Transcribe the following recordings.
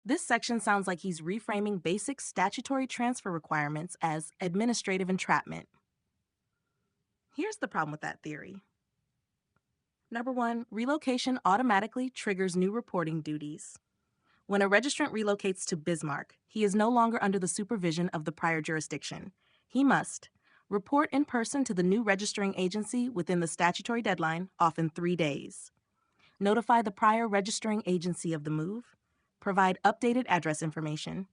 This section sounds like he's reframing basic statutory transfer requirements as administrative entrapment. Here's the problem with that theory. Number one, relocation automatically triggers new reporting duties. When a registrant relocates to Bismarck, he is no longer under the supervision of the prior jurisdiction. He must report in person to the new registering agency within the statutory deadline, often 3 days, notify the prior registering agency of the move, provide updated address information,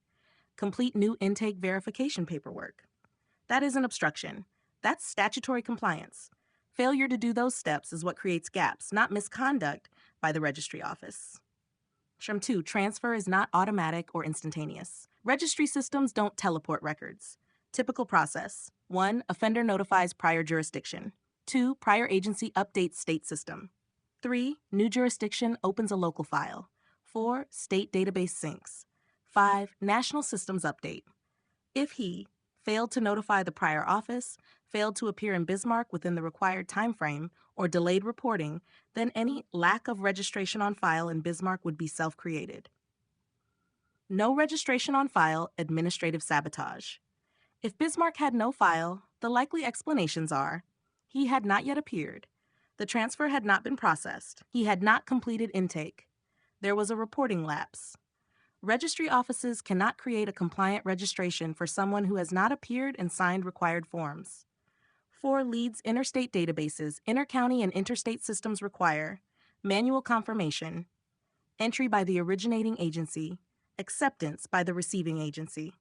complete new intake verification paperwork. That isn't obstruction. That's statutory compliance. Failure to do those steps is what creates gaps, not misconduct by the registry office. SHRM 2, transfer is not automatic or instantaneous. Registry systems don't teleport records. Typical process. 1. Offender notifies prior jurisdiction. 2. Prior agency updates state system. 3. New jurisdiction opens a local file. 4. State database syncs. 5. National systems update. If he failed to notify the prior office, failed to appear in Bismarck within the required time frame, or delayed reporting, then any lack of registration on file in Bismarck would be self-created. No registration on file, administrative sabotage. If Bismarck had no file, the likely explanations are he had not yet appeared, the transfer had not been processed, he had not completed intake, there was a reporting lapse. Registry offices cannot create a compliant registration for someone who has not appeared and signed required forms. 4. Leads interstate databases, intercounty and interstate systems require manual confirmation, entry by the originating agency, acceptance by the receiving agency.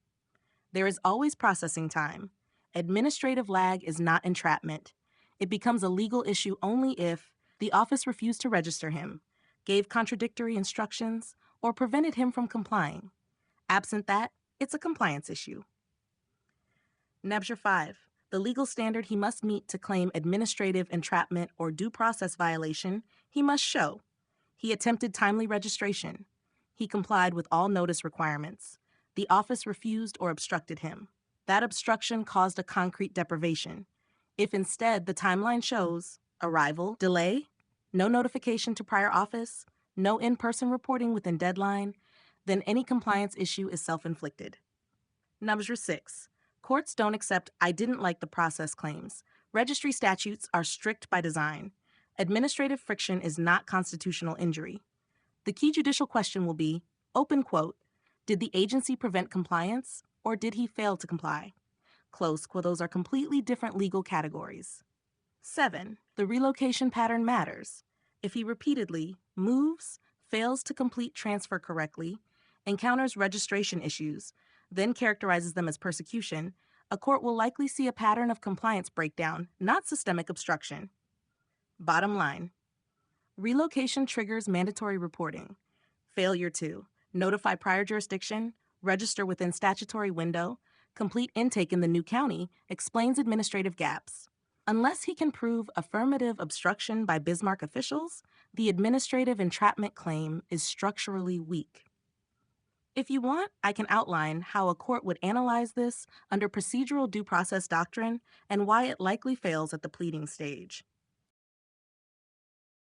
There is always processing time. Administrative lag is not entrapment. It becomes a legal issue only if the office refused to register him, gave contradictory instructions, or prevented him from complying. Absent that, it's a compliance issue. NEBSHR 5. The legal standard he must meet to claim administrative entrapment or due process violation, he must show. He attempted timely registration. He complied with all notice requirements. The office refused or obstructed him. That obstruction caused a concrete deprivation. If instead the timeline shows arrival, delay, no notification to prior office, no in-person reporting within deadline, then any compliance issue is self-inflicted. NEBSHR 6. Courts don't accept "I didn't like the process" claims. Registry statutes are strict by design. Administrative friction is not constitutional injury. The key judicial question will be, open quote, did the agency prevent compliance, or did he fail to comply? Close quote. Those are completely different legal categories. 7. The relocation pattern matters. If he repeatedly moves, fails to complete transfer correctly, encounters registration issues, then characterizes them as persecution, a court will likely see a pattern of compliance breakdown, not systemic obstruction. Bottom line, relocation triggers mandatory reporting. Failure to notify prior jurisdiction, register within statutory window, complete intake in the new county explains administrative gaps. Unless he can prove affirmative obstruction by Bismarck officials, the administrative entrapment claim is structurally weak. If you want, I can outline how a court would analyze this under procedural due process doctrine and why it likely fails at the pleading stage.